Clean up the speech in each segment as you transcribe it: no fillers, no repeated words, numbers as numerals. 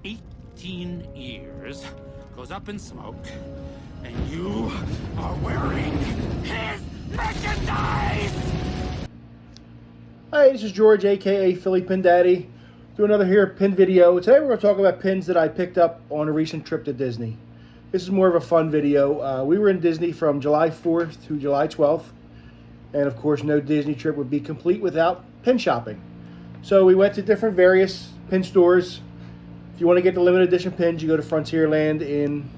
18 years goes up in smoke, and you are wearing his merchandise! Hi, this is George, aka Philly Pin Daddy. Do another here pin video. Today we're going to talk about pins that I picked up on a recent trip to Disney. This is more of a fun video. We were in Disney from July 4th to July 12th. And of course, no Disney trip would be complete without pin shopping. So we went to different various pin stores. If you want to get the limited edition pins, you go to Frontierland in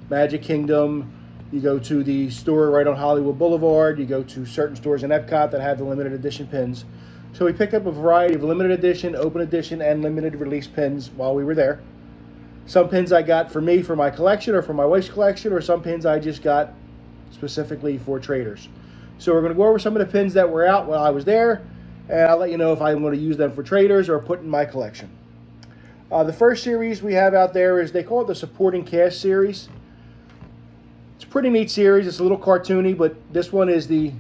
Magic Kingdom. You go to the store right on Hollywood Boulevard. You go to certain stores in Epcot that have the limited edition pins. So we picked up a variety of limited edition, open edition, and limited release pins while we were there. Some pins I got for me, for my collection, or for my wife's collection, or some pins I just got specifically for traders. So we're going to go over some of the pins that were out while I was there, and I'll let you know if I want to use them for traders or put in my collection. The first series we have out there is, they call it the Supporting Cast series. It's a pretty neat series. It's a little cartoony, but this one is the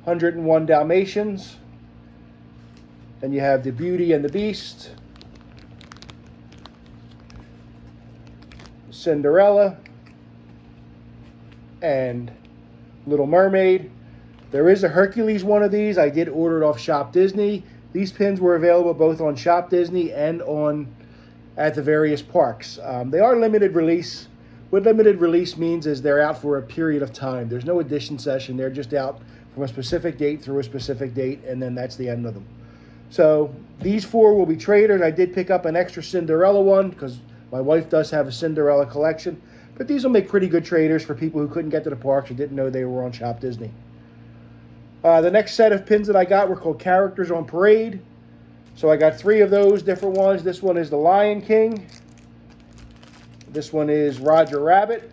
101 Dalmatians. Then you have the Beauty and the Beast, Cinderella, and Little Mermaid. There is a Hercules one of these. I did order it off Shop Disney. These pins were available both on Shop Disney and at the various parks. They are limited release. What limited release means is they're out for a period of time. There's no edition session. They're just out from a specific date through a specific date, and then that's the end of them. So these four will be traders. I did pick up an extra Cinderella one because my wife does have a Cinderella collection. But these will make pretty good traders for people who couldn't get to the parks or didn't know they were on Shop Disney. The next set of pins that I got were called Characters on Parade. So I got three of those different ones. This one is the Lion King. This one is Roger Rabbit.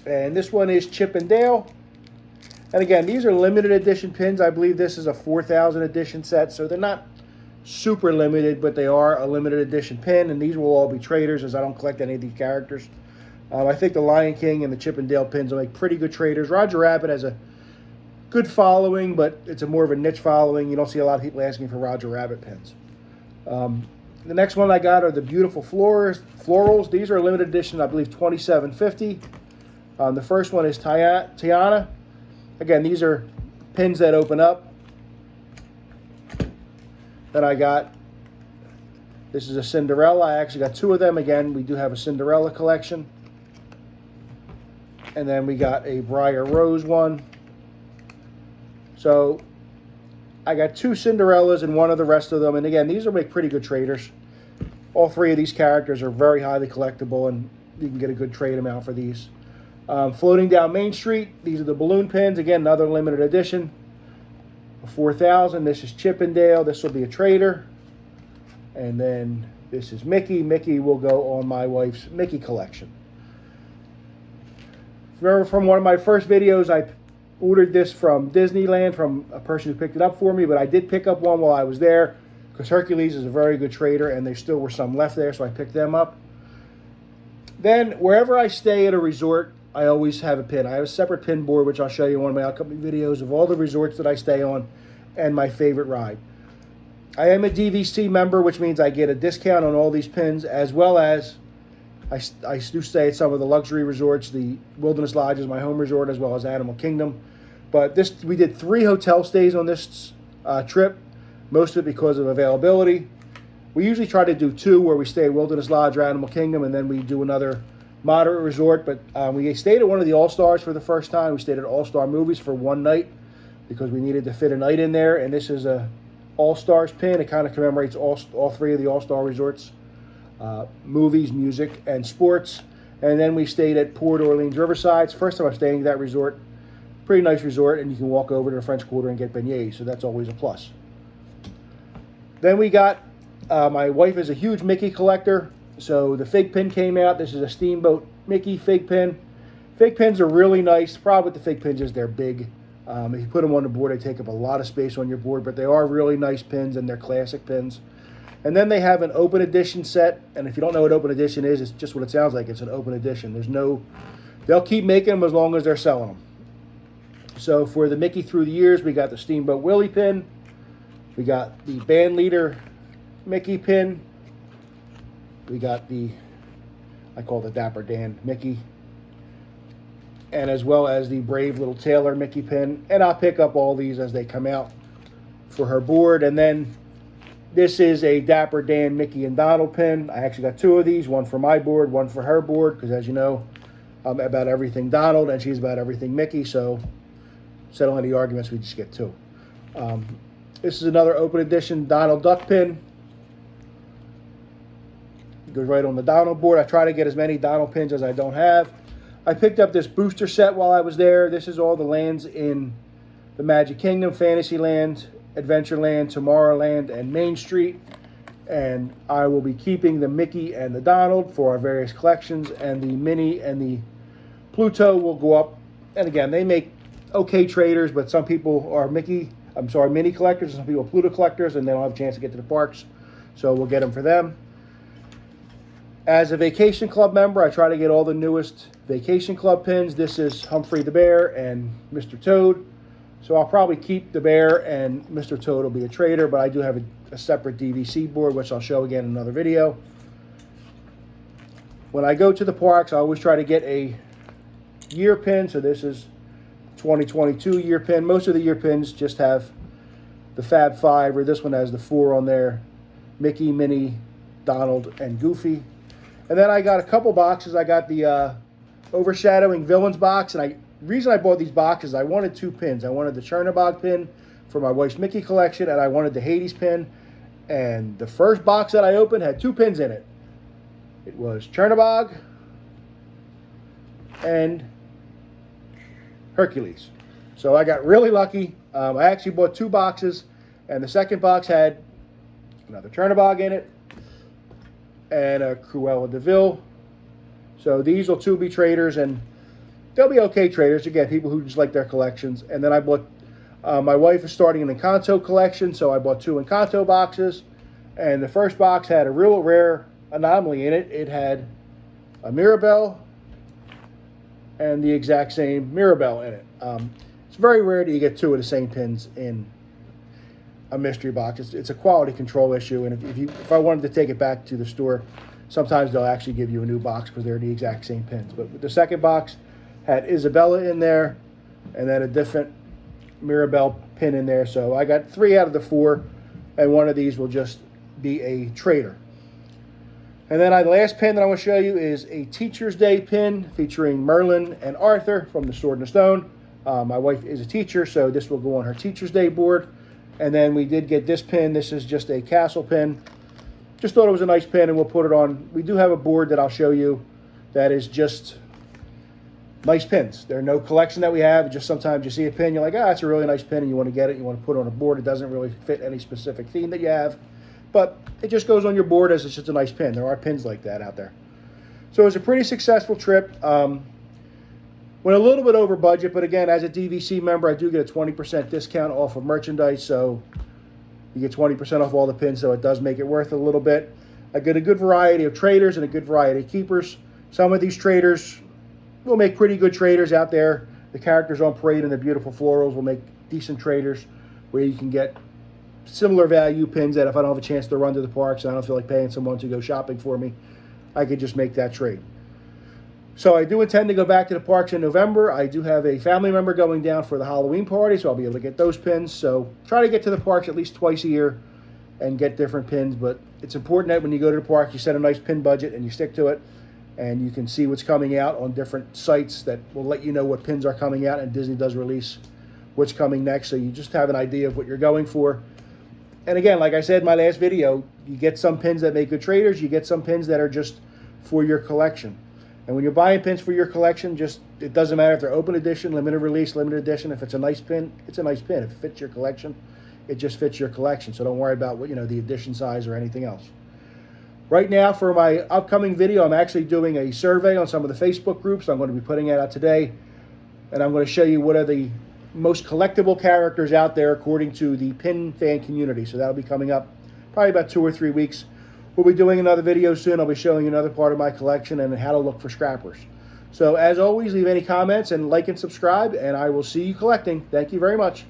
And this one is Chip and Dale. And again, these are limited edition pins. I believe this is a 4,000 edition set, so they're not super limited, but they are a limited edition pin, and these will all be traders as I don't collect any of these characters. I think the Lion King and the Chip and Dale pins will make pretty good traders. Roger Rabbit has a good following, but it's a more of a niche following. You don't see a lot of people asking for Roger Rabbit pins. The next one I got are the Beautiful Florals. These are limited edition, I believe, 2750. The first one is Tiana. Again, these are pins that open up. Then I got, this is a Cinderella. I actually got two of them. Again, we do have a Cinderella collection. And then we got a Briar Rose one. So I got two Cinderellas and one of the rest of them. And again, these will make pretty good traders. All three of these characters are very highly collectible, and you can get a good trade amount for these. Floating Down Main Street, these are the balloon pins. Again, another limited edition. 4,000. This is Chip and Dale. This will be a trader. And then this is Mickey. Mickey will go on my wife's Mickey collection. Remember from one of my first videos, I ordered this from Disneyland from a person who picked it up for me, but I did pick up one while I was there because Hercules is a very good trader, and there still were some left there, so I picked them up. Then, wherever I stay at a resort, I always have a pin. I have a separate pin board, which I'll show you in one of my upcoming videos, of all the resorts that I stay on and my favorite ride. I am a DVC member, which means I get a discount on all these pins, as well as I do stay at some of the luxury resorts. The Wilderness Lodge is my home resort, as well as Animal Kingdom. But we did 3 hotel stays on this trip, most of it because of availability. We usually try to do 2, where we stay at Wilderness Lodge or Animal Kingdom, and then we do another moderate resort. But we stayed at one of the All-Stars for the first time. We stayed at All-Star Movies for one night because we needed to fit a night in there. And this is a All-Stars pin. It kind of commemorates all 3 of the All-Star resorts. Movies, music, and sports. And then we stayed at Port Orleans Riverside. It's the first time I'm staying at that resort. Pretty nice resort, and you can walk over to the French Quarter and get beignets, so that's always a plus. Then we got, my wife is a huge Mickey collector, so the fig pin came out. This is a Steamboat Mickey fig pin. Fig pins are really nice. The problem with the fig pins is they're big. If you put them on the board, they take up a lot of space on your board, but they are really nice pins, and they're classic pins. And then they have an open edition set, and if you don't know what open edition is, it's just what it sounds like. It's an open edition. They'll keep making them as long as they're selling them. So for the Mickey Through the Years, we got the Steamboat Willie pin. We got the Band Leader Mickey pin. We got the, I call the Dapper Dan Mickey, and as well as the Brave Little Tailor Mickey pin. And I'll pick up all these as they come out for her board. And then this is a Dapper Dan Mickey and Donald pin. I actually got two of these, one for my board, one for her board, because as you know, I'm about everything Donald and she's about everything Mickey, so settle any arguments, we just get two. This is another open edition Donald Duck pin. It goes right on the Donald board. I try to get as many Donald pins as I don't have. I picked up this booster set while I was there. This is all the lands in the Magic Kingdom, Fantasyland, Adventureland, Tomorrowland, and Main Street. And I will be keeping the Mickey and the Donald for our various collections, and the Minnie and the Pluto will go up. And again, they make okay traders, but some people are Minnie collectors, and some people are Pluto collectors, and they don't have a chance to get to the parks. So we'll get them for them. As a Vacation Club member, I try to get all the newest Vacation Club pins. This is Humphrey the Bear and Mr. Toad. So I'll probably keep the bear, and Mr. Toad will be a trader, but I do have a separate DVC board, which I'll show again in another video. When I go to the parks, I always try to get a year pin. So this is 2022 year pin. Most of the year pins just have the Fab Five, or this one has the four on there: Mickey, Minnie, Donald, and Goofy. And then I got a couple boxes. I got the Overshadowing Villains box, and the reason I bought these boxes, I wanted two pins. I wanted the Chernabog pin for my wife's Mickey collection, and I wanted the Hades pin. And the first box that I opened had two pins in it. It was Chernabog and Hercules. So I got really lucky. I actually bought two boxes, and the second box had another Chernabog in it and a Cruella de Vil. So these will two be traders, and they'll be okay traders. Again, people who just like their collections. And then I bought, my wife is starting an Encanto collection, so I bought two Encanto boxes. And the first box had a real rare anomaly in it. It had a Mirabelle and the exact same Mirabelle in it. It's very rare that you get two of the same pins in a mystery box. It's a quality control issue, and if I wanted to take it back to the store, sometimes they'll actually give you a new box because they're the exact same pins. But the second box had Isabella in there, and then a different Mirabelle pin in there. So I got 3 out of the 4, and one of these will just be a trader. And then the last pin that I want to show you is a Teacher's Day pin featuring Merlin and Arthur from the Sword and the Stone. My wife is a teacher, so this will go on her Teacher's Day board. And then we did get this pin. This is just a castle pin. Just thought it was a nice pin, and we'll put it on. We do have a board that I'll show you that is just nice pins. There are no collection that we have. Just sometimes you see a pin, you're like, that's a really nice pin, and you want to get it. You want to put it on a board. It doesn't really fit any specific theme that you have, but it just goes on your board as it's just a nice pin. There are pins like that out there. So it was a pretty successful trip. Went a little bit over budget, but again, as a DVC member, I do get a 20% discount off of merchandise, so you get 20% off all the pins, so it does make it worth a little bit. I get a good variety of traders and a good variety of keepers. Some of these traders will make pretty good traders out there. The characters on parade and the beautiful florals will make decent traders where you can get similar value pins that if I don't have a chance to run to the parks and I don't feel like paying someone to go shopping for me, I could just make that trade. So I do intend to go back to the parks in November. I do have a family member going down for the Halloween party, so I'll be able to get those pins. So try to get to the parks at least twice a year and get different pins. But it's important that when you go to the park, you set a nice pin budget and you stick to it. And you can see what's coming out on different sites that will let you know what pins are coming out. And Disney does release what's coming next, so you just have an idea of what you're going for. And again, like I said in my last video, you get some pins that make good traders. You get some pins that are just for your collection. And when you're buying pins for your collection, it doesn't matter if they're open edition, limited release, limited edition. If it's a nice pin, it's a nice pin. If it fits your collection, it just fits your collection. So don't worry about what, the edition size or anything else. Right now, for my upcoming video, I'm actually doing a survey on some of the Facebook groups. I'm going to be putting it out today. And I'm going to show you what are the most collectible characters out there according to the pin fan community. So that'll be coming up probably about 2 or 3 weeks. We'll be doing another video soon. I'll be showing you another part of my collection and how to look for scrappers. So as always, leave any comments and like and subscribe, and I will see you collecting. Thank you very much.